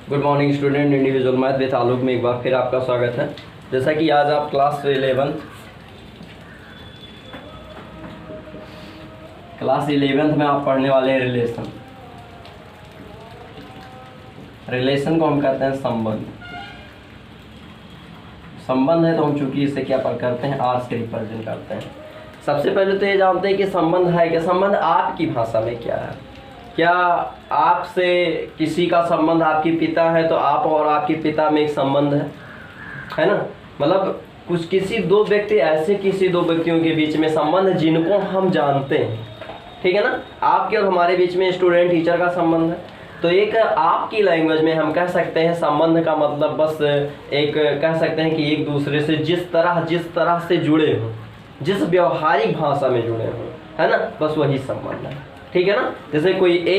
Good morning student, individual math with Alok में एक बार फिर आपका स्वागत है। जैसा कि आज आप क्लास 11th में आप पढ़ने वाले हैं रिलेशन को हम कहते हैं संबंध। संबंध है तो हम चूंकि इसे क्या करते हैं, आर से रिप्रेजेंट करते हैं। सबसे पहले तो ये जानते हैं कि संबंध है क्या। संबंध आपकी भाषा में क्या है। क्या आपसे किसी का संबंध, आपके पिता है तो आप और आपके पिता में एक संबंध है ना। मतलब किसी दो व्यक्तियों के बीच में संबंध जिनको हम जानते हैं, ठीक है ना। आपके और हमारे बीच में स्टूडेंट टीचर का संबंध है। तो एक आपकी लैंग्वेज में हम कह सकते हैं संबंध का मतलब बस एक कह सकते हैं कि एक दूसरे से जिस तरह से जुड़े हों, जिस व्यवहारिक भाषा में जुड़े हों, है ना, बस वही संबंध है, ठीक है ना। जैसे कोई ए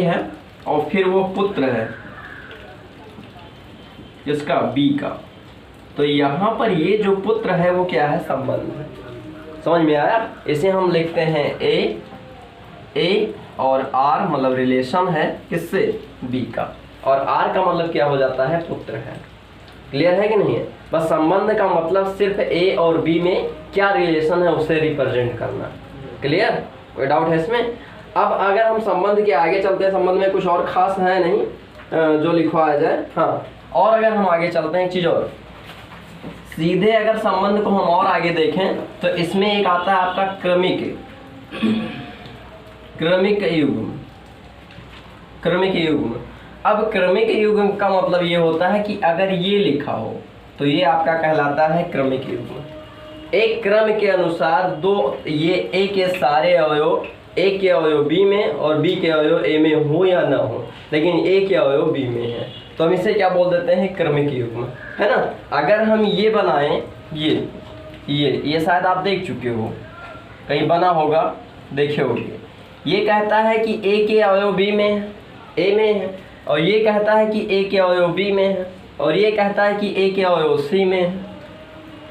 है और फिर वो पुत्र है इसका बी का, तो यहाँ पर ये जो पुत्र है वो क्या है, संबंध है। समझ में आया। इसे हम लिखते हैं ए और आर मतलब रिलेशन है किससे, बी का, और आर का मतलब क्या हो जाता है, पुत्र है। क्लियर है कि नहीं है। बस संबंध का मतलब सिर्फ ए और बी में क्या रिलेशन है उसे रिप्रेजेंट करना। क्लियर, कोई डाउट है इसमें। अब अगर हम संबंध के आगे चलते हैं, संबंध में कुछ और खास है नहीं जो लिखवाया जाए। हाँ, और अगर हम आगे चलते हैं एक चीज और, सीधे अगर संबंध को हम और आगे देखें तो इसमें एक आता है आपका क्रमिक युग्म। अब क्रमिक युग्म का मतलब ये होता है कि अगर ये लिखा हो तो ये आपका कहलाता है क्रमिक युग्म। एक क्रम के अनुसार ये ए के सारे अवयव, ए के अवयव बी में और बी के अवयव ए में हो या ना हो, लेकिन ए के अवयव बी में है, तो हम इसे क्या बोल देते हैं, क्रमिक युग्म, है ना। अगर हम ये बनाएं, ये शायद आप देख चुके हो, कहीं बना होगा, देखे होंगे। ये कहता है कि ए के अवयव बी में है, ए में है, और ये कहता है कि ए के अवयव बी में है, और ये कहता है कि ए के अवयव सी में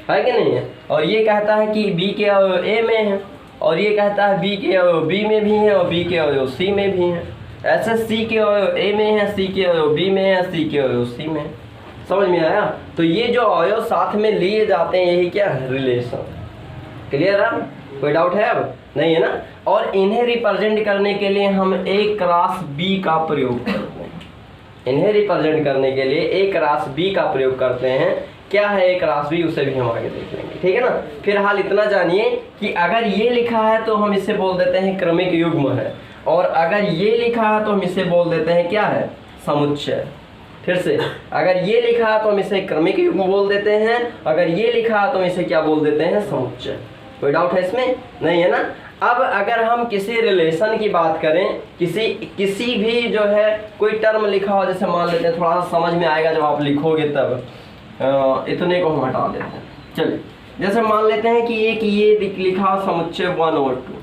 है कि नहीं है, और ये कहता है कि बी के अवयव ए में है, और ये कहता है बी के अवयव बी में भी है और बी के अवयव सी में भी है। ऐसे सी के अवयव ए में है, सी के अवयव बी में है, सी के अवयव सी में है। समझ में आया। तो ये जो अवयव साथ में लिए जाते हैं यही क्या है, रिलेशन। क्लियर है, कोई डाउट है अब नहीं है ना। और इन्हें रिप्रेजेंट करने के लिए हम ए क्रॉस बी का प्रयोग करते हैं। इन्हें रिप्रेजेंट करने के लिए ए क्रॉस बी का प्रयोग करते हैं। क्या है ए क्रॉस बी, उसे भी हम आगे देख लेंगे, ठीक है ना। फिलहाल इतना जानिए कि अगर ये लिखा है तो हम इसे बोल देते हैं क्रमिक युग्म है, और अगर ये लिखा है तो हम इसे बोल देते हैं क्या है, समुच्चय। फिर से, अगर ये लिखा है तो हम इसे क्रमिक युग्म बोल देते हैं, अगर ये लिखा है तो हम इसे क्या बोल देते हैं, समुच्चय। कोई डाउट है इसमें नहीं है ना। अब अगर हम किसी रिलेशन की बात करें, किसी भी जो है कोई टर्म लिखा हो, जैसे मान लेते हैं, थोड़ा सा समझ में आएगा जब आप लिखोगे तब, इतने को हम हटा देते हैं। चलिए, जैसे मान लेते हैं कि ये लिखा समुच्चय 1 और 2,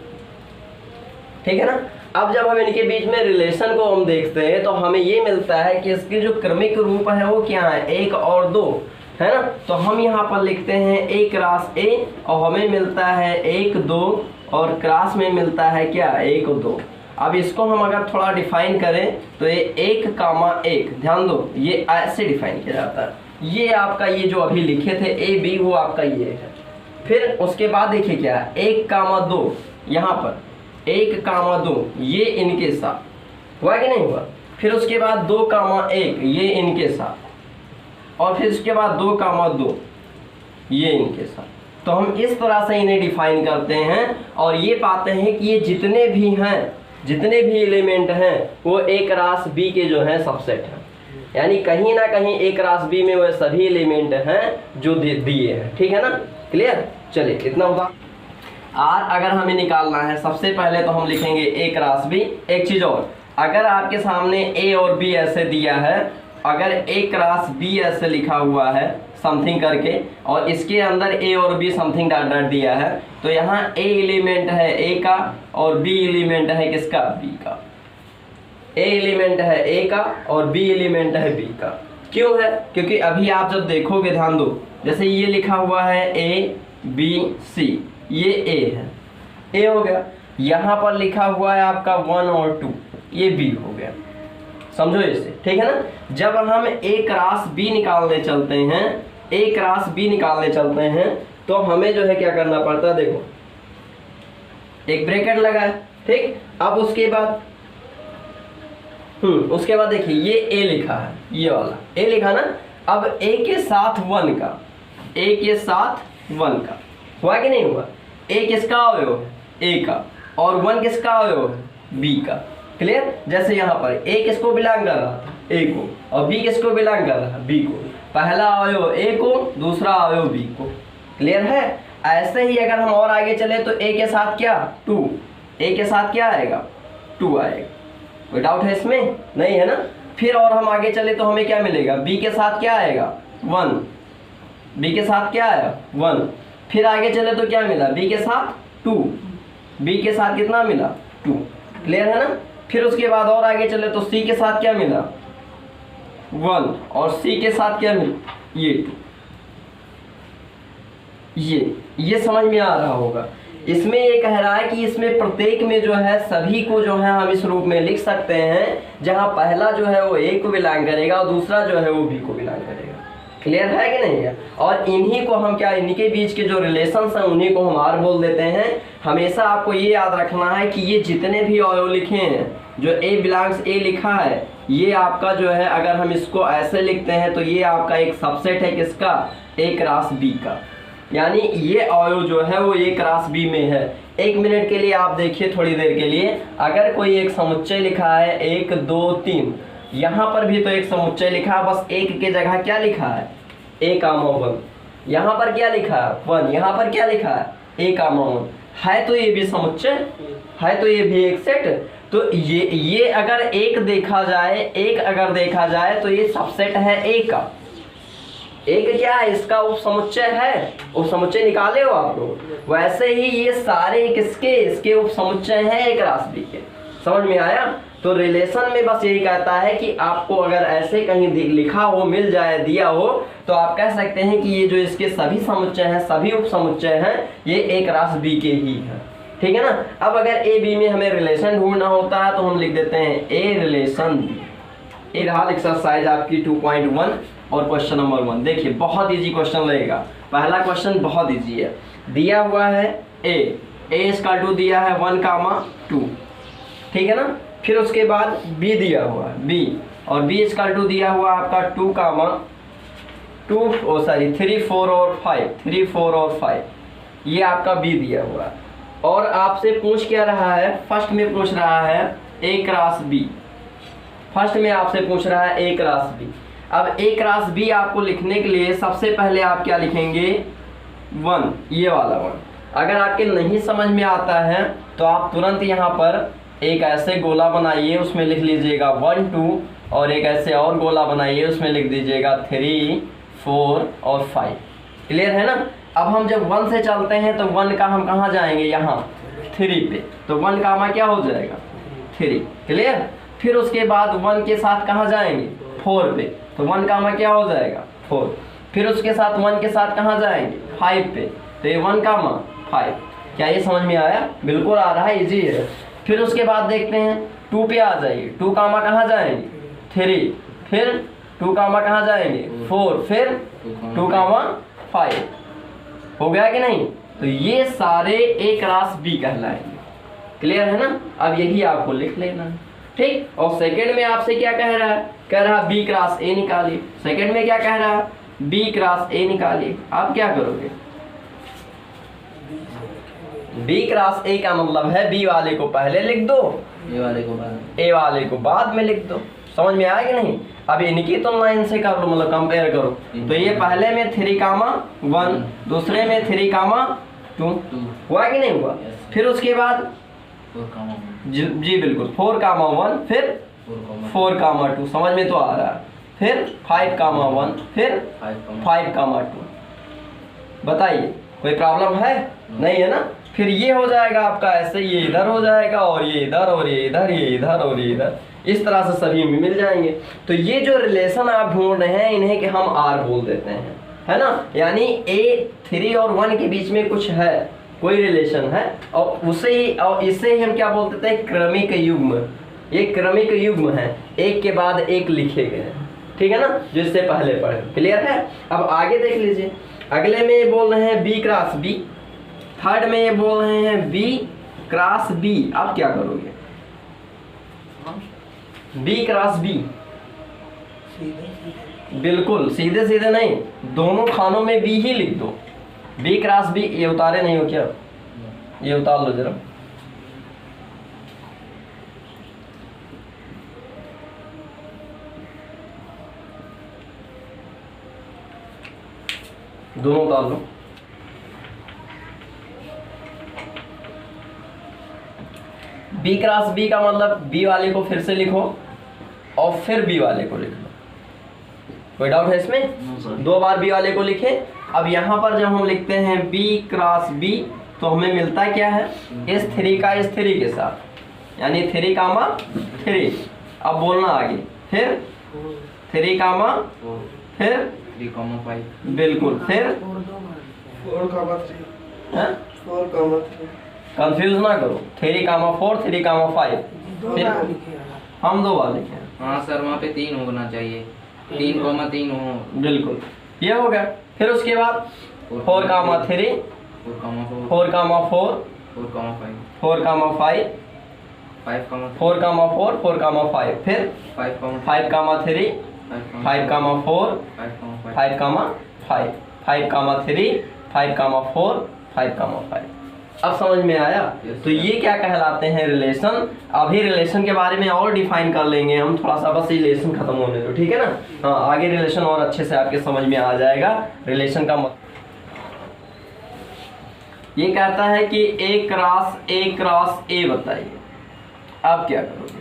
ठीक है ना। अब जब हम इनके बीच में रिलेशन को हम देखते हैं तो हमें ये मिलता है कि इसके जो क्रमिक रूप है वो क्या है, 1 और 2, है ना। तो हम यहाँ पर लिखते हैं ए क्रॉस ए, और हमें मिलता है 1 2, और क्रॉस में मिलता है क्या, 1 2। अब इसको हम अगर थोड़ा डिफाइन करें तो ये 1, ध्यान दो, ये ऐसे डिफाइन किया जाता है। ये आपका ये जो अभी लिखे थे ए बी, वो आपका ये है। फिर उसके बाद देखिए क्या है, 1, 2, यहाँ पर 1, 2, ये इनके साथ हुआ कि नहीं हुआ। फिर उसके बाद 2, 1, ये इनके साथ, और फिर उसके बाद 2, 2, ये इनके साथ। तो हम इस तरह से इन्हें डिफाइन करते हैं, और ये पाते हैं कि ये जितने भी एलिमेंट हैं वो ए क्रॉस बी के जो हैं सबसेट हैं, यानी कहीं ना कहीं ए क्रॉस बी में वो सभी एलिमेंट हैं जो दिए हैं, ठीक है ना। क्लियर, चलिए इतना होगा। आर अगर हमें निकालना है, सबसे पहले तो हम लिखेंगे ए क्रॉस बी। एक चीज और, अगर आपके सामने ए और बी ऐसे दिया है, अगर ए क्रॉस बी ऐसे लिखा हुआ है समथिंग करके, और इसके अंदर ए और बी समथिंग डॉट डॉट दिया है, तो यहाँ ए एलिमेंट है ए का और बी एलिमेंट है किसका, बी का। ए एलिमेंट है ए का और बी एलिमेंट है बी का। क्यों है, क्योंकि अभी आप जब देखोगे, ध्यान दो, जैसे ये लिखा हुआ है ए बी सी, ये ए है, ए हो गया। यहाँ पर लिखा हुआ है आपका 1 और 2, ये बी हो गया। समझो इसे, ठीक है ना। जब हम A क्रॉस B निकालने चलते हैं, A क्रॉस B निकालने चलते हैं, तो हमें जो है क्या करना पड़ता है, देखो एक ब्रैकेट लगा है, ठीक। अब उसके बाद देखिए ये A लिखा है, ये वाला A लिखा ना। अब A के साथ 1 का, A के साथ 1 का हुआ कि नहीं हुआ। A किसका अवयव है, A का, और 1 किसका अवयव है, B का। क्लियर। जैसे यहाँ पर A किसको बिलोंग कर रहा था, A को, और B किसको बिलोंग कर रहा है, B को। पहला अवयव A को, दूसरा अवयव B को। क्लियर है। ऐसे ही अगर हम और आगे चले तो A के साथ क्या 2, A के साथ क्या आएगा 2 आएगा। कोई डाउट है इसमें, नहीं है ना। फिर और हम आगे चले तो हमें क्या मिलेगा, B के साथ क्या आएगा 1, B के साथ क्या आया 1। फिर आगे चले तो क्या मिला, B के साथ 2, B के साथ कितना मिला 2। क्लियर है ना। फिर उसके बाद और आगे चले तो C के साथ क्या मिला 1, और C के साथ क्या मिला ये 2। ये समझ में आ रहा होगा। इसमें ये कह रहा है कि इसमें प्रत्येक में जो है सभी को जो है हम इस रूप में लिख सकते हैं, जहां पहला जो है वो A को बिलोंग करेगा और दूसरा जो है वो B को बिलोंग करेगा। क्लियर है कि नहीं है। और इन्हीं को हम क्या, इनके बीच के जो रिलेशंस हैं उन्हीं को हम R बोल देते हैं। हमेशा आपको ये याद रखना है कि ये जितने भी अवयव लिखे हैं, जो A बिलोंग्स A लिखा है, ये आपका जो है अगर हम इसको ऐसे लिखते हैं तो ये आपका एक सबसेट है किसका, A क्रॉस B का। यानी ये अवयव जो है वो A क्रॉस B में है। 1 मिनट के लिए आप देखिए, थोड़ी देर के लिए, अगर कोई एक समुच्चय लिखा है 1 2 3, यहाँ पर भी तो एक समुच्चय लिखा है, बस 1 के जगह क्या लिखा है A, 1। यहाँ पर क्या लिखा है 1, यहाँ पर क्या लिखा है A, 1 है। तो ये भी समुच्चय है, तो ये भी एक सेट। तो ये अगर एक देखा जाए, एक अगर देखा जाए तो ये सबसेट है A का। एक क्या है, इसका उपसमुच्चय है, उपसमुच्चय निकाले हो आप लोग। वैसे ही ये सारे किसके, इसके उपसमुच्चय हैं A क्रॉस B के। समझ में आया। तो रिलेशन में बस यही कहता है कि आपको अगर ऐसे कहीं लिखा हो, मिल जाए, दिया हो, तो आप कह सकते हैं कि ये जो इसके सभी समुच्चय हैं, सभी उपसमुच्चय हैं, ये A क्रॉस B के ही हैं। ठीक है ना। अब अगर A B में हमें रिलेशन ढूंढना होता है तो हम लिख देते हैं A रिलेशन B। ये रहा एक्सरसाइज आपकी 2.1 और क्वेश्चन नंबर 1। देखिए बहुत इजी क्वेश्चन लगेगा। पहला क्वेश्चन बहुत इजी है। दिया हुआ है A इसका 2 दिया है 1, 2, ठीक है ना। फिर उसके बाद B दिया हुआ है B, और B इसका 2 दिया हुआ आपका 2, 3, 4 और 5, 3, 4 और 5, ये आपका B दिया हुआ है। और आपसे पूछ क्या रहा है, फर्स्ट में पूछ रहा है A क्रॉस B। फर्स्ट में आपसे पूछ रहा है A क्रॉस B। अब A क्रॉस B आपको लिखने के लिए सबसे पहले आप क्या लिखेंगे 1, ये वाला 1। अगर आपके नहीं समझ में आता है तो आप तुरंत यहाँ पर एक ऐसे गोला बनाइए, उसमें लिख लीजिएगा 1 2, और एक ऐसे और गोला बनाइए, उसमें लिख दीजिएगा 3 4 और 5। क्लियर है ना। अब हम जब 1 से चलते हैं तो 1 का हम कहाँ जाएंगे, यहाँ 3 पे, तो 1 का क्या हो जाएगा 3। क्लियर। फिर उसके बाद 1 के साथ कहाँ जाएंगे 4 पे, तो 1 का क्या हो जाएगा 4। फिर उसके साथ 1 के साथ कहाँ जाएंगे 5 पे, तो ये 1 5। क्या ये समझ में आया, बिल्कुल आ रहा है, इजी है। फिर उसके बाद देखते हैं 2 पे आ जाइए, 2 कहाँ जाएंगे 3, फिर 2 कहाँ जाएंगे 4, फिर 2 5। हो गया कि नहीं। तो ये सारे A क्रॉस B कहलाएंगे। क्लियर है ना। अब यही आपको लिख लेना है, ठीक। और सेकंड में आपसे क्या कह रहा है, कह रहा है B क्रॉस A निकालिए। सेकंड में क्या कह रहा है, B क्रॉस A निकालिए। आप क्या करोगे, B क्रॉस A का मतलब है B वाले को पहले लिख दो, A वाले को बाद में लिख दो। समझ में आया कि नहीं। अब इनकी तो लाइन से कर लो, मतलब कंपेयर करो। तो ये पहले में 3, 1, दूसरे में 3, 2 हुआ कि नहीं हुआ। फिर उसके बाद जी बिल्कुल 4, 1, फिर 4, 2, समझ में तो आ रहा है। फिर 5, 1, फिर 5, 2। बताइए कोई प्रॉब्लम है, नहीं है ना। फिर ये हो जाएगा आपका ऐसे, ये इधर हो जाएगा, और ये इधर, और ये इधर, ये इधर और ये इधर, इस तरह से सभी में मिल जाएंगे। तो ये जो रिलेशन आप ढूंढ रहे हैं इन्हें कि हम R बोल देते हैं, है ना। यानी A 3 और 1 के बीच में कुछ है, कोई रिलेशन है, और उसे ही, और इसे ही हम क्या बोल देते हैं क्रमिक युग्म। ये क्रमिक युग्म है, एक के बाद एक लिखे गए हैं, ठीक है ना, जो इससे पहले पढ़े। क्लियर है? अब आगे देख लीजिए, अगले में ये बोल रहे हैं बी क्रॉस बी, थर्ड में ये बोल रहे हैं बी क्रॉस बी। अब क्या करोगे? बी क्रॉस बी, बिल्कुल सीधे सीधे नहीं, दोनों खानों में बी ही लिख दो। बी क्रॉस बी, ये उतारे नहीं हो क्या? ये उतार लो जरा। दोनों उतार लो। बी क्रॉस बी का मतलब बी वाले को फिर से लिखो और फिर बी वाले को लिख लो। कोई डाउट है इसमें? दो बार बी वाले को लिखे। अब यहाँ पर जब हम लिखते हैं बी क्रॉस बी तो हमें मिलता क्या है? इस थ्री का इस थ्री के साथ, यानी 3, 3। अब बोलना आगे, फिर 3, फिर 3, 5, बिल्कुल, फिर 4, 3। कंफ्यूज ना करो, 3, 4, 3, 5। फिर हम 2 बार लिखे। हाँ सर, वहाँ पे 3 होना चाहिए, 3, 3 हो। बिल्कुल, ये हो गया। फिर उसके बाद 4, 3, 4, 4, 4, 4, 4, 5, 4, 5, 5, 4, 4, 4, 5, फिर 5, 5, 3, 5, 4, 5, 5, 5, 3, 5, 4, 5, 5। अब समझ में आया? तो ये क्या कहलाते हैं? रिलेशन। अभी रिलेशन के बारे में और डिफाइन कर लेंगे हम, थोड़ा सा बस ये रिलेशन खत्म होने दो, ठीक है ना। हाँ, आगे रिलेशन और अच्छे से आपके समझ में आ जाएगा। रिलेशन का ये कहता है कि ए क्रॉस ए बताइए। अब क्या करोगे?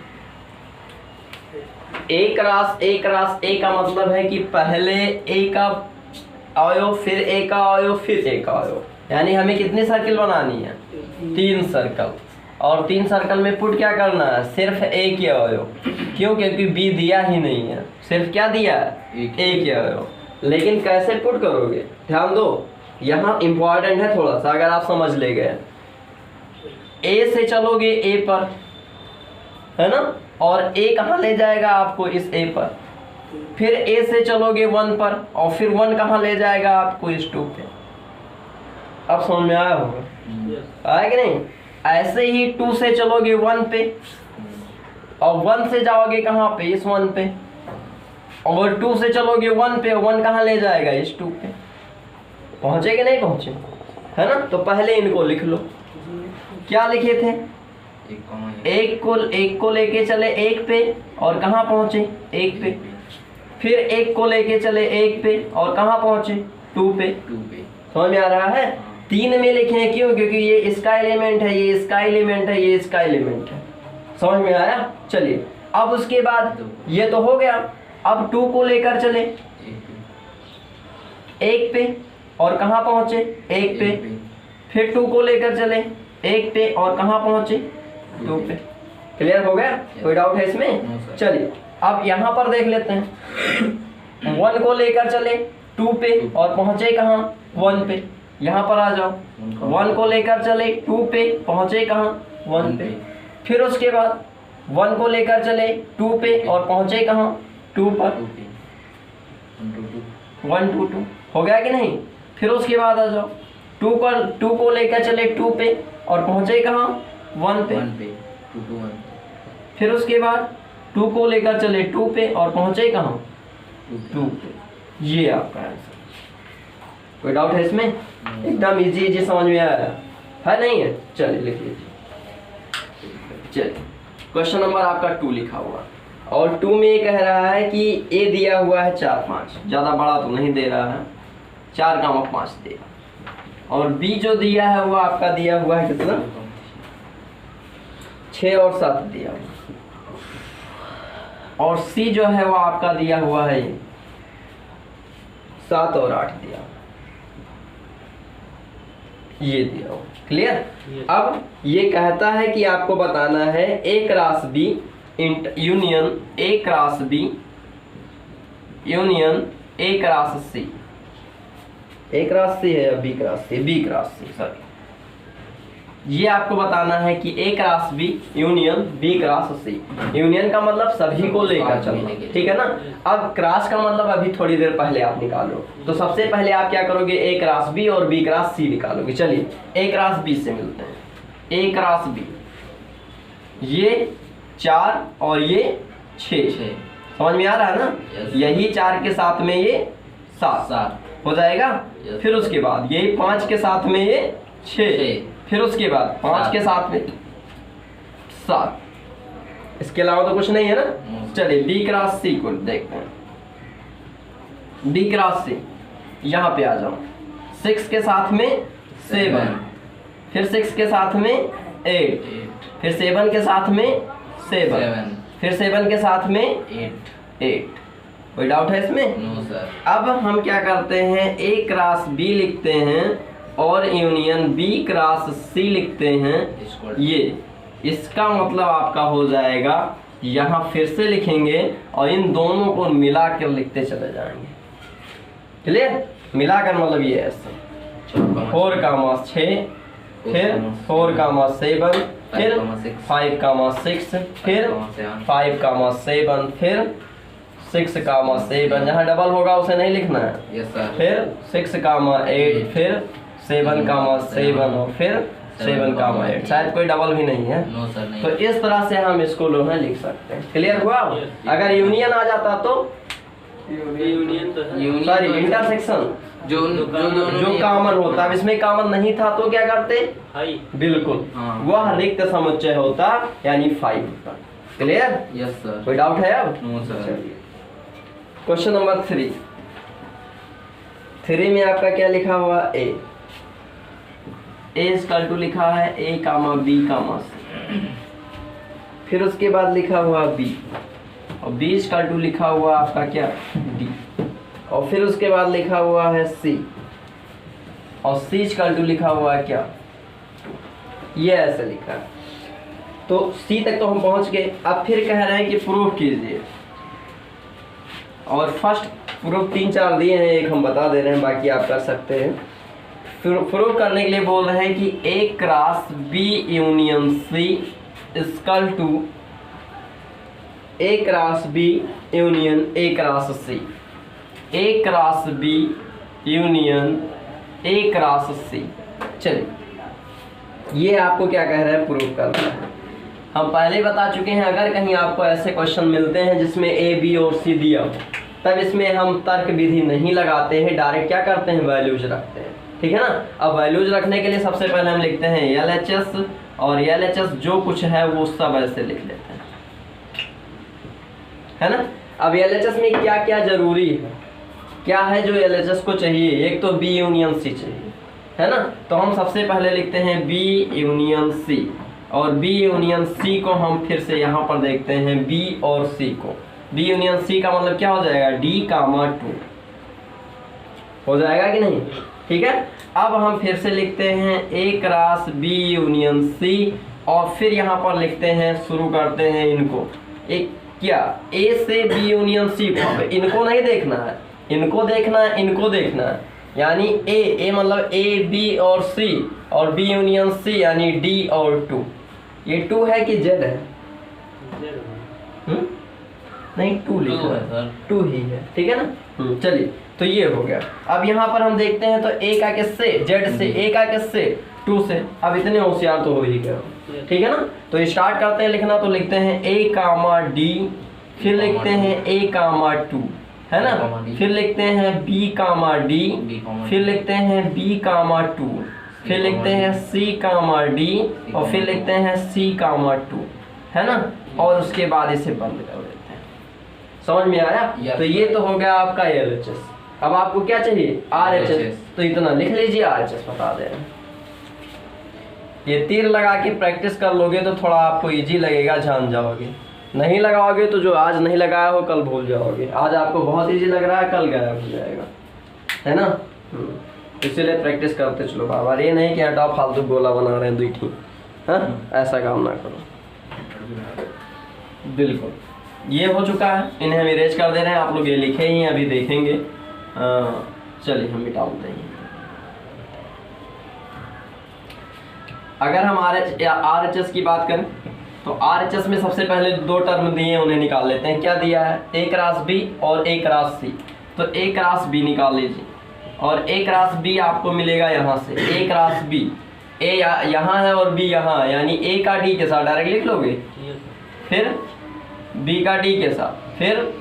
ए क्रॉस ए का मतलब है कि पहले ए का अवयव, फिर ए का अवयव, फिर ए का अवयव, यानी हमें कितनी सर्कल बनानी है? 3 सर्कल। और 3 सर्कल में पुट क्या करना है? सिर्फ ए के अवयव। क्यों? क्योंकि बी दिया ही नहीं है, सिर्फ क्या दिया है? ए के अवयव। लेकिन कैसे पुट करोगे? ध्यान दो, यहाँ इंपॉर्टेंट है थोड़ा सा, अगर आप समझ ले गए। ए से चलोगे ए पर, है ना, और ए कहाँ ले जाएगा आपको? इस ए पर। फिर ए से चलोगे 1 पर, और फिर 1 कहाँ ले जाएगा आपको? इस 2 पे। अब समझ में आया होगा? आया कि नहीं? ऐसे ही 2 से चलोगे 1 पे, और 1 से जाओगे कहाँ पे? इस 1 पे। और 2 से चलोगे 1 पे, 1 कहाँ ले जाएगा? इस 2 पे। पहुंचे कि नहीं पहुंचे? है ना। तो पहले इनको लिख लो। क्या लिखे थे? एक को लेके चले 1 पे, और कहाँ पहुंचे? 1 पे। फिर 1 को लेके चले 1 पे, और कहाँ पहुंचे? 2 पे। समझ में आ रहा है? 3 में लिखे हैं, क्यों? क्योंकि ये इसका एलिमेंट है, ये इसका एलिमेंट है, ये इसका एलिमेंट है। समझ में आया? चलिए, अब उसके बाद ये तो हो गया। अब 2 को लेकर चले 1 पे, और कहाँ पहुंचे? 1 पे। फिर 2 को लेकर चले 1 पे, और कहाँ पहुंचे? 2 पे। क्लियर हो गया? कोई डाउट है इसमें? चलिए, अब यहाँ पर देख लेते हैं। 1 को लेकर चले 2 पे, और पहुंचे कहाँ? 1 पे। यहाँ पर आ जाओ। 1 को लेकर चले 2 पे, पहुंचे कहाँ? 1 पे। फिर उसके बाद 1 को लेकर चले 2 पे, और पहुंचे कहाँ? 2 पर। 1 2 2 हो गया कि नहीं? फिर उसके बाद आ जाओ, 2 को लेकर चले 2 पे, और पहुंचे कहाँ? 1 पे। फिर उसके बाद 2 को लेकर चले 2 पे, और पहुंचे कहाँ? 2 पे। ये आपका आंसर। कोई डाउट है इसमें? एकदम इजी समझ में आया है? नहीं है? चलिए लिख लीजिए। चलिए, क्वेश्चन नंबर आपका 2 लिखा हुआ, और 2 में ये कह रहा है कि ए दिया हुआ है 4 5, ज़्यादा बड़ा तो नहीं दे रहा है, 4, 5 देगा। और बी जो दिया है वो आपका दिया हुआ है कितना? 6 और 7 दिया हुआ। और सी जो है वो आपका दिया हुआ है 7 और 8 दिया हुआ, ये दिया हुआ। क्लियर? अब ये कहता है कि आपको बताना है A cross B union A cross B union A cross C. A cross C है या B cross C? B cross C, sorry, ये आपको बताना है कि A cross B union B cross C। Union का मतलब सभी को लेकर चलना, ठीक है ना। अब क्रॉस का मतलब अभी थोड़ी देर पहले आप निकालो, तो सबसे पहले आप क्या करोगे, A क्रॉस B और B क्रॉस C निकालोगे। चलिए A क्रॉस B से मिलते हैं। A क्रॉस B, ये 4 और ये 6, समझ में आ रहा है ना। यही 4 के साथ में ये 7 हो जाएगा। फिर उसके बाद ये 5 के साथ में ये 6, फिर उसके बाद 5 के साथ में 7, इसके अलावा तो कुछ नहीं है ना। चलिए B क्रॉस C को देखते हैं। B क्रॉस C, यहाँ पे आ जाओ। 6 के साथ में 7, फिर 6 के साथ में 8, फिर 7 के साथ में 7, फिर 7 के साथ में 8। कोई डाउट है इसमें? No sir. अब हम क्या करते हैं, A क्रॉस B लिखते हैं और यूनियन B क्रॉस C लिखते हैं। ये इसका मतलब आपका हो जाएगा, यहाँ फिर से लिखेंगे और इन दोनों को मिला कर लिखते चले जाएंगे। क्लियर? मिलाकर मतलब ये ऐसा 4,6, फिर 4,7, फिर 5,6, फिर 5,7, फिर 6,7। जहाँ डबल होगा उसे नहीं लिखना है। Yes sir. फिर 6,8, फिर 7,7 और फिर 7,8। शायद कोई डबल भी नहीं है। नो सर नहीं। तो इस तरह से हम इसको जो है लिख सकते हैं। क्लियर हुआ? अगर यूनियन आ जाता तो यूनियन तो है। सॉरी इंटरसेक्शन जो कॉमन होता है, इसमें कॉमन नहीं था तो क्या करते, हाई। बिल्कुल हाँ। वह रिक्त समुच्चय होता, यानी 5 होता। क्लियर? Yes sir. कोई डाउट है अब? No sir. चलिए क्वेश्चन नंबर 3 में आपका क्या लिखा हुआ, A इक्वल टू लिखा है A comma B comma C। फिर उसके बाद लिखा हुआ B और B इक्वल टू लिखा हुआ आपका क्या, D। और फिर उसके बाद लिखा हुआ है C और C इक्वल टू लिखा हुआ है क्या, ये ऐसे लिखा है। तो C तक तो हम पहुंच गए। अब फिर कह रहे हैं कि प्रूफ कीजिए, और फर्स्ट प्रूफ 3-4 दिए हैं, एक हम बता दे रहे हैं, बाकी आप कर सकते हैं। प्रूफ करने के लिए बोल रहे हैं कि A cross B union C equal to A cross B union A cross C। A cross B union A cross C। चलिए ये आपको क्या कह रहे हैं, प्रूफ करना है। हम पहले ही बता चुके हैं, अगर कहीं आपको ऐसे क्वेश्चन मिलते हैं जिसमें A B और C दिया हो, तब इसमें हम तर्क विधि नहीं लगाते हैं, डायरेक्ट क्या करते हैं, वैल्यूज रखते हैं। ठीक है ना। अब वैल्यूज रखने के लिए सबसे पहले हम लिखते हैं LHS, और LHS जो कुछ है वो सब ऐसे लिख लेते हैं, है ना। अब LHS में क्या क्या जरूरी है, क्या है जो LHS को चाहिए, एक तो B यूनियन C चाहिए, है ना। तो हम सबसे पहले लिखते हैं B यूनियन C, और B यूनियन C को हम फिर से यहाँ पर देखते हैं B और C को। B यूनियन C का मतलब क्या हो जाएगा, D, 2 हो जाएगा कि नहीं, ठीक है। अब हम फिर से लिखते हैं A cross B union C, और फिर यहाँ पर लिखते हैं, शुरू करते हैं इनको, एक क्या A से B यूनियन C को। अब इनको नहीं देखना है, इनको देखना है, इनको देखना है, यानी A मतलब A B और C, और B यूनियन C यानी D और 2। ये 2 है कि Z है? नहीं 2 लिखा है, 2 ही है, ठीक है ना। चलिए तो ये हो गया। अब यहाँ पर हम देखते हैं तो A का किससे, Z से, A का किससे, 2 से। अब इतने होशियार तो हो ही गए, ठीक है ना। तो स्टार्ट करते हैं लिखना, तो लिखते हैं A कामा D, फिर लिखते हैं A कामा 2, है ना। फिर लिखते हैं B कामा D, फिर लिखते हैं B कामा 2, फिर लिखते हैं C कामा D, और फिर लिखते हैं C कामा 2, है ना। और उसके बाद इसे बंद कर देते हैं। समझ में आया? तो ये तो हो गया आपका LHS। अब आपको क्या चाहिए, RHS। तो इतना लिख लीजिए, RHS बता दे रहे हैं। ये तीर लगा के प्रैक्टिस कर लोगे तो थोड़ा आपको इजी लगेगा, जान जाओगे। नहीं लगाओगे तो जो आज नहीं लगाया हो कल भूल जाओगे। आज आपको बहुत इजी लग रहा है, कल गायब हो जाएगा, है ना। इसीलिए प्रैक्टिस करते चलो बार बार, ये नहीं कि हटाओ फालतू गोला बना रहे हैं 2 ठीक, हाँ ऐसा काम ना करो। बिल्कुल ये हो चुका है, इन्हें हम इरेज कर दे रहे हैं। आप लोग ये लिखे ही हैं, अभी देखेंगे। चलिए हम मिटा देते हैं। अगर हम RHS की बात करें तो RHS में सबसे पहले दो टर्म दिए हैं, उन्हें निकाल लेते हैं। क्या दिया है? A क्रॉस B और A क्रॉस C। तो A क्रॉस B निकाल लीजिए और A क्रॉस B आपको मिलेगा यहाँ से A क्रॉस B। A यहाँ है और B यहाँ है, यानी A का D के साथ डायरेक्ट लिख लोगे, फिर B का D के साथ, फिर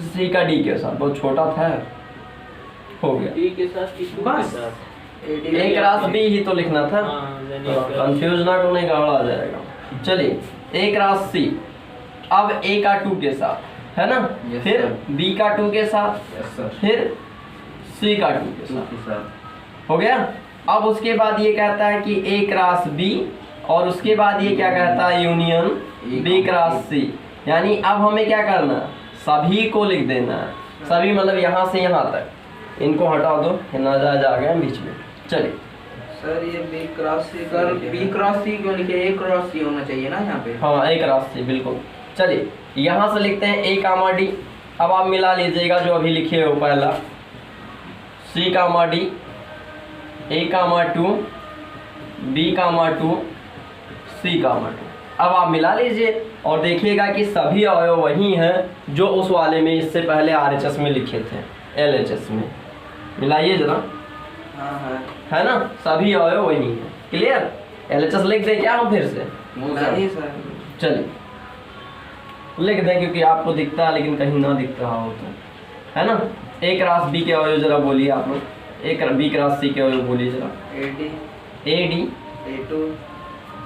C का D के साथ। बहुत छोटा था, हो गया। डी के साथ टी2 के बस। साथ A क्रॉस B ही तो लिखना था, कंफ्यूज ना करने का आ जाएगा। चलिए A क्रॉस C, अब A का 2 के साथ, है ना, Yes, फिर sir. B का 2 के साथ, यस सर, फिर C का 2 के 2 साथ। के साथ। हो गया। अब उसके बाद ये कहता है कि A क्रॉस B, और उसके बाद ये क्या कहता है? Union B cross C। यानी अब हमें क्या करना है? सभी को लिख देना है। सभी मतलब यहाँ से यहाँ तक, इनको हटा दो, ये नाजायज आ गए बीच में। चलिए सर ये B cross C, sir B cross C क्यों लिखे? A क्रॉस C होना चाहिए ना यहाँ पे। हाँ, A क्रॉस C, बिल्कुल। चलिए यहाँ से लिखते हैं A कामा D। अब आप मिला लीजिएगा जो अभी लिखे हो, पहला C comma D, A comma 2, B comma 2, C कामा 2। अब आप मिला लीजिए और देखिएगा कि सभी अवयव वही हैं जो उस वाले में इससे पहले RHS में लिखे थे, LHS में। मिलाइए जरा, हाँ है ना, सभी अवयव वही हैं। क्लियर? LHS लिख दें क्या हम फिर से? नहीं सर, चलिए लिख दें, क्योंकि आपको दिखता है लेकिन कहीं ना दिख रहा हो तो, है ना। A क्रॉस B के अवयव जरा बोलिए आप लोग, B क्रॉस C के अवयव बोलिए जरा। AD, A2,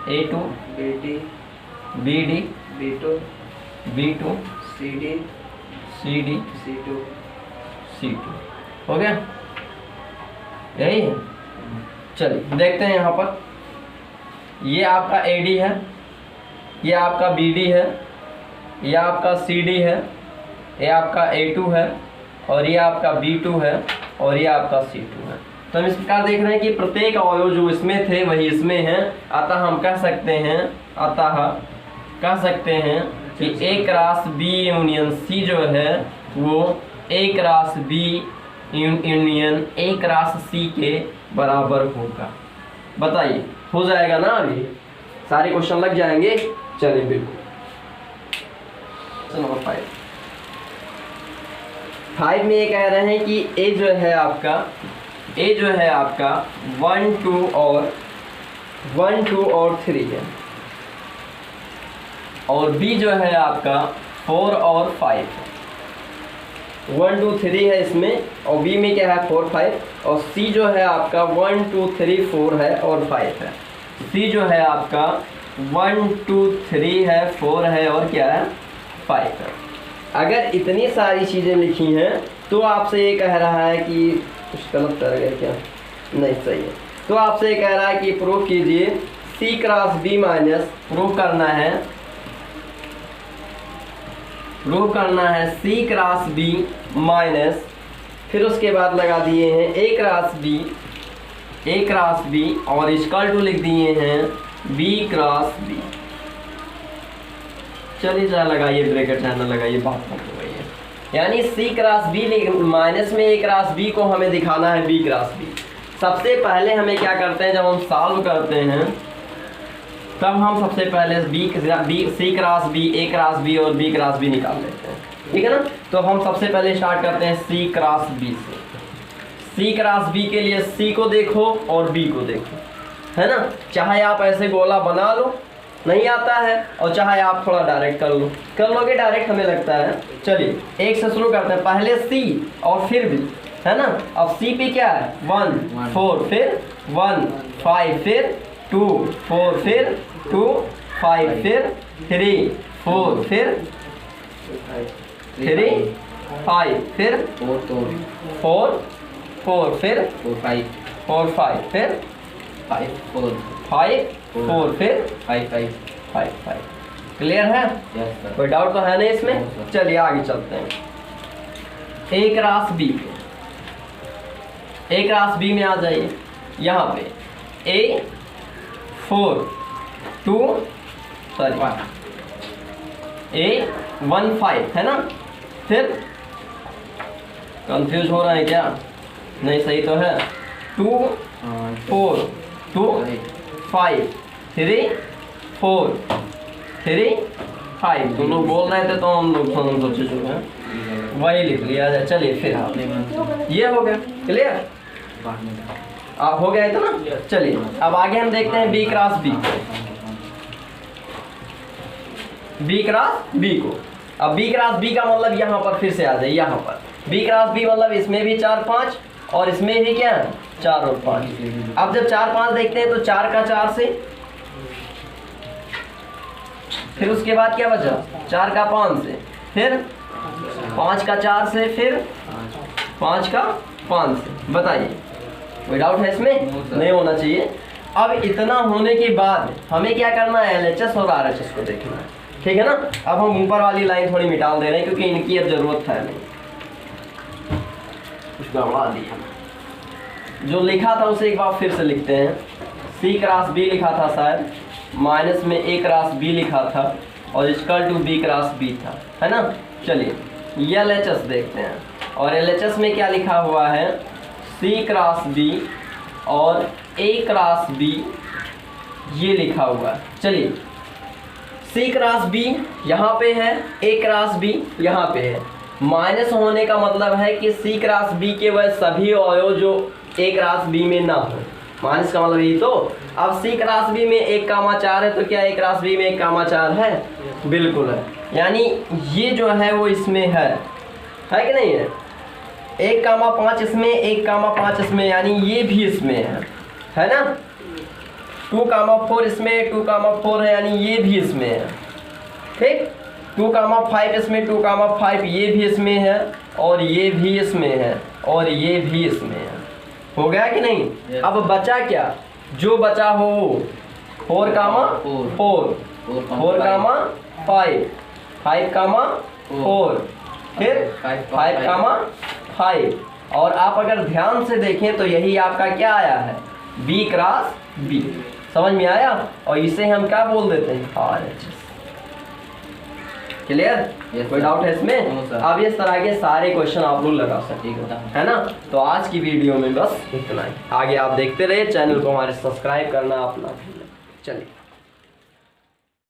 A2, BD, BD, B2, B2, CD, CD, C2। C2। हो गया? यही है। चलिए देखते हैं यहाँ पर, ये आपका AD है, ये आपका BD है, ये आपका CD है, ये आपका A2 है, और ये आपका B2 है, और ये आपका C2 है। तो हम इस प्रकार देख रहे हैं कि प्रत्येक अवयव जो इसमें थे वही इसमें हैं। अतः हम कह सकते हैं कि A cross B union C जो है वो A cross B union A cross C के बराबर होगा। बताइए, हो जाएगा ना? अभी सारे क्वेश्चन लग जाएंगे। चलिए बिल्कुल। नंबर 5 में ये कह रहे हैं कि A जो है आपका 1, 2 और 3 है, और B जो है आपका 4 और 5 है। 1, 2, 3 है इसमें, और B में क्या है? 4, 5, और C जो है आपका 1, 2, 3, 4 है और 5 है। C जो है आपका 1, 2, 3 है, 4 है और क्या है? 5 है। अगर इतनी सारी चीज़ें लिखी हैं तो आपसे ये कह रहा है कि कुछ गलत कर गए क्या? नहीं, सही है। तो आपसे ये कह रहा है कि प्रूफ कीजिए C cross B minus, proof करना है C क्रॉस B माइनस, फिर उसके बाद लगा दिए हैं A क्रॉस B और इक्वल टू लिख दिए हैं B क्रॉस B। चलिए चाहे लगाइए ब्रैकेट, चाहे ना लगाइए, बात खत्म हो गई है। यानी C क्रॉस B माइनस में A क्रॉस B को हमें दिखाना है B क्रॉस B। सबसे पहले हमें क्या करते हैं, जब हम सॉल्व करते हैं तब हम सबसे पहले C cross B, A cross B और B क्रॉस B निकाल लेते हैं, ठीक है ना। तो हम सबसे पहले स्टार्ट करते हैं C क्रॉस B से। C क्रॉस B के लिए C को देखो और B को देखो, है ना। चाहे आप ऐसे गोला बना लो, नहीं आता है, और चाहे आप थोड़ा डायरेक्ट कर लोगे डायरेक्ट, हमें लगता है। चलिए एक से शुरू करते हैं, पहले C और फिर B, है ना। अब C पे क्या है? 1, 4, फिर 1, 5, फिर 2, 4, फिर 2, 5, फिर 3, 4, फिर 3, 5, फिर 4, 4, फिर 4, 5, फिर 5, 4, फिर 5। क्लियर है? कोई डाउट तो है नहीं इसमें? चलिए आगे चलते हैं। A क्रॉस B में आ जाइए। यहाँ पे A 4, 2, A 1, 5 है ना। फिर कंफ्यूज हो रहा है क्या? नहीं, सही तो है। 2, 4, 2, 5 3 4 3 5। तुम लोग बोल रहे थे तो हम लोग सोचे चुके हैं, वही लिख लिया जाए। चलिए फिर आप ये हो गया क्लियर, आप हो गया इतना। चलिए अब आगे हम देखते हैं B cross B, B cross B को। अब बी क्रॉस बी का मतलब यहाँ पर फिर से आ जाए, यहाँ पर बी क्रॉस बी मतलब इसमें भी 4 5 और इसमें भी क्या है 4 और 5। अब जब 4 5 देखते हैं तो 4 का 4 से, फिर उसके बाद क्या बचा 4 का 5 से, फिर 5 का 4 से, फिर 5 का 5 से। बताइए कोई डाउट है इसमें? नहीं होना चाहिए। अब इतना होने के बाद हमें क्या करना है, LHS और RHS को देखना है, ठीक है ना। अब हम ऊपर वाली लाइन थोड़ी मिटा दे रहे हैं क्योंकि इनकी अब जरूरत है नहीं, कुछ गड़बड़ा दिया। जो लिखा था उसे एक बार फिर से लिखते हैं। C क्रॉस B लिखा था शायद, माइनस में A क्रॉस B लिखा था और equal to B cross B था, है ना। चलिए ये LHS देखते हैं, और LHS में क्या लिखा हुआ है, C क्रॉस B और A क्रॉस B ये लिखा हुआ है। चलिए C क्रॉस B यहाँ पे है, A क्रॉस B यहाँ पे है। माइनस होने का मतलब है कि C क्रॉस B के वह सभी अवयव जो A क्रॉस B में ना हो, माइनस का मतलब यही तो। अब C क्रॉस B में 1,4 है तो क्या A क्रॉस B में 1,4 है? बिल्कुल है, यानी ये जो है वो इसमें है कि नहीं है। 1,5 इसमें, 1,5 इसमें, यानी ये भी इसमें है ना। 2,4 इसमें, 2,4 है, यानी ये भी इसमें है, ठीक। 2,5 इसमें, 2,5 ये भी इसमें है, और ये भी इसमें है, और ये भी इसमें है। हो गया कि नहीं? Yes. अब बचा क्या, जो बचा हो 4,4 4,5 5,4 फिर 5,5। और आप अगर ध्यान से देखें तो यही आपका क्या आया है, B क्रॉस B। समझ में आया? और इसे हम क्या बोल देते हैं, RHS। क्लियर? कोई डाउट है इसमें? अब इस तरह के सारे क्वेश्चन आप लोग लगा सकते है ना। तो आज की वीडियो में बस इतना ही, आगे आप देखते रहिए। चैनल को हमारे सब्सक्राइब करना अपना, चलिए।